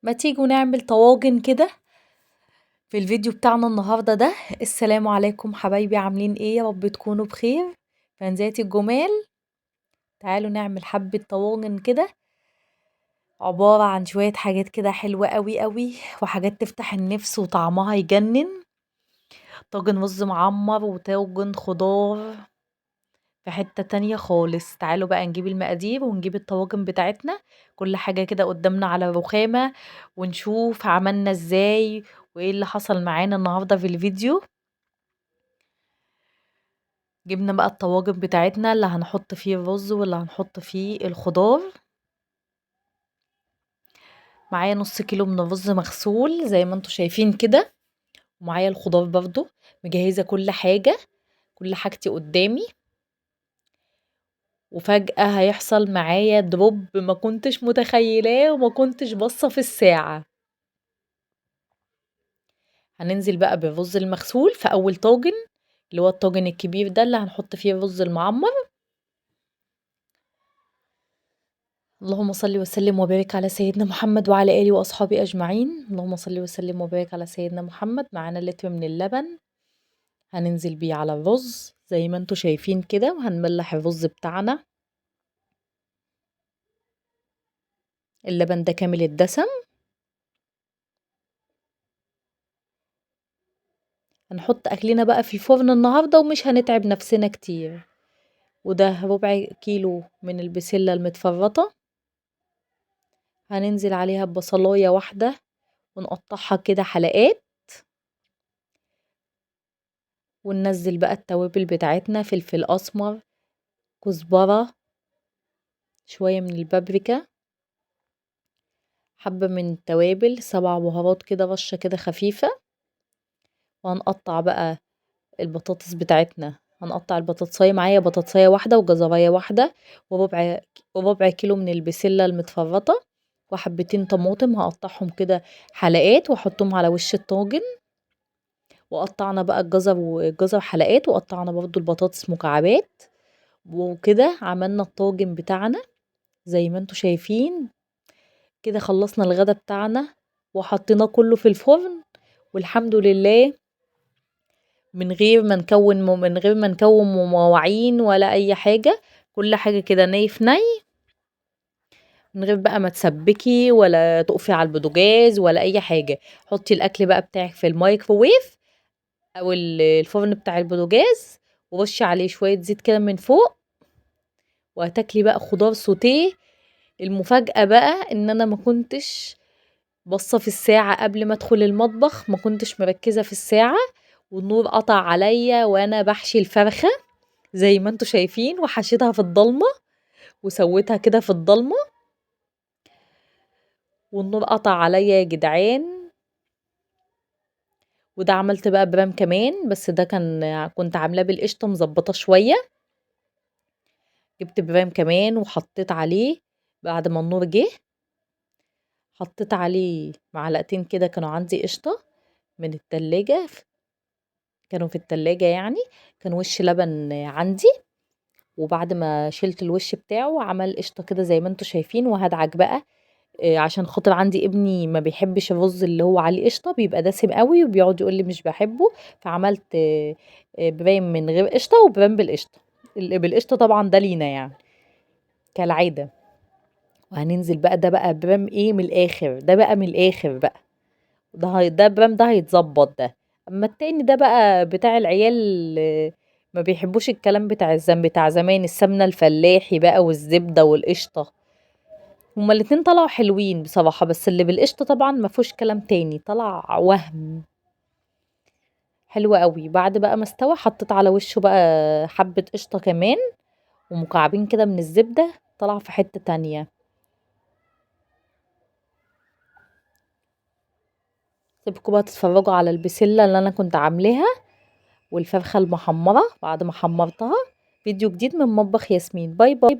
ما تيجوا نعمل طواجن كده في الفيديو بتاعنا النهارده ده. السلام عليكم حبايبي، عاملين ايه؟ يا رب تكونوا بخير. فانزاتي الجمال، تعالوا نعمل حبة طواجن كده، عبارة عن شوية حاجات كده حلوة قوي قوي وحاجات تفتح النفس وطعمها يجنن. طاجن رز معمر وطاجن خضار في حتة تانية خالص. تعالوا بقى نجيب المقادير ونجيب الطواجن بتاعتنا، كل حاجة كده قدامنا على الرخامة، ونشوف عملنا ازاي وايه اللي حصل معانا النهاردة في الفيديو. جبنا بقى الطواجن بتاعتنا اللي هنحط فيه الرز واللي هنحط فيه الخضار. معايا نص كيلو من الرز مغسول زي ما انتوا شايفين كده، ومعايا الخضار برضو. مجهزة كل حاجة، كل حاجتي قدامي. وفجأة هيحصل معايا دروب ما كنتش متخيلاه وما كنتش باصة في الساعة. هننزل بقى بالرز المغسول في اول طاجن، اللي هو الطاجن الكبير ده اللي هنحط فيه الرز المعمر. اللهم صل وسلم وبارك على سيدنا محمد وعلى اله واصحابه اجمعين. اللهم صل وسلم وبارك على سيدنا محمد. معانا لتر من اللبن، هننزل بيه على الرز زي ما انتوا شايفين كده، وهنملح الرز بتاعنا. اللبن ده كامل الدسم. هنحط اكلنا بقى في الفرن النهارده ومش هنتعب نفسنا كتير. وده ربع كيلو من البسلة المتفرطة، هننزل عليها ببصلاية واحدة ونقطعها كده حلقات. وننزل بقى التوابل بتاعتنا، فلفل اسمر، كزبرة، شوية من البابريكا، حبة من التوابل، 7 بهارات كده، رشة كده خفيفة. وهنقطع بقى البطاطس بتاعتنا. هنقطع البطاطساية، معايا بطاطساية واحدة وجزراية واحدة وربع كيلو من البسلة المتفرطة، وحبتين طماطم هقطعهم كده حلقات واحطهم على وش الطاجن. وقطعنا بقى الجزر حلقات، وقطعنا برضو البطاطس مكعبات. وكده عملنا الطاجن بتاعنا زي ما انتوا شايفين كده. خلصنا الغدا بتاعنا وحطيناه كله في الفرن، والحمد لله، من غير ما نكون مواعين ولا اي حاجة. كل حاجة كده ني في ني، من غير بقى ما تسبكي ولا تقفي على البوتاجاز ولا اي حاجة. حطي الاكل بقى بتاعك في الميكروويف او الفرن بتاع البوتاجاز، ورشي عليه شوية زيت كده من فوق، وهتاكلي بقى خضار سوتيه. المفاجأة بقى ان انا ما كنتش باصة في الساعة قبل ما ادخل المطبخ، ما كنتش مركزة في الساعة، والنور قطع عليا وانا بحشي الفرخة زي ما انتوا شايفين. وحشيتها في الضلمة وسويتها كده في الضلمة، والنور قطع عليا يا جدعان. وده عملت بقى برام كمان، بس ده كنت عاملاه بالقشطة مظبطة شوية. جبت برام كمان وحطيت عليه بعد ما النور جه. حطيت عليه معلقتين كده كانوا عندي قشطة من التلاجة، كانوا في التلاجة يعني. كان وش لبن عندي، وبعد ما شلت الوش بتاعه عمل قشطة كده زي ما انتوا شايفين. وهدعك بقى عشان خاطر عندي ابني ما بيحبش الرز اللي هو عليه قشطة، بيبقى دسم قوي وبيقعد يقول لي مش بحبه. فعملت برام من غير قشطة وبرام بالقشطة. اللي بالقشطة طبعا ده لينا يعني كالعادة. وهننزل بقى ده بقى برام ايه من الاخر، ده بقى من الاخر بقى. ده برام ده هيتظبط ده. اما التاني ده بقى بتاع العيال، ما بيحبوش الكلام بتاع زمان، السمنة الفلاحي بقى والزبدة والقشطة. هما الاتنين طلعوا حلوين بصراحة، بس اللي بالقشطة طبعا ما فيهوش كلام تاني، طلع وهم حلو قوي. بعد بقى ما استوى حطيت على وشه بقى حبة قشطة كمان ومكعبين كده من الزبدة، طلع في حتة تانية. سيبكم بقى تتفرجوا على البسلة اللي انا كنت عاملاها والفرخة المحمرة بعد ما حمرتها. فيديو جديد من مطبخ ياسمين. باي باي.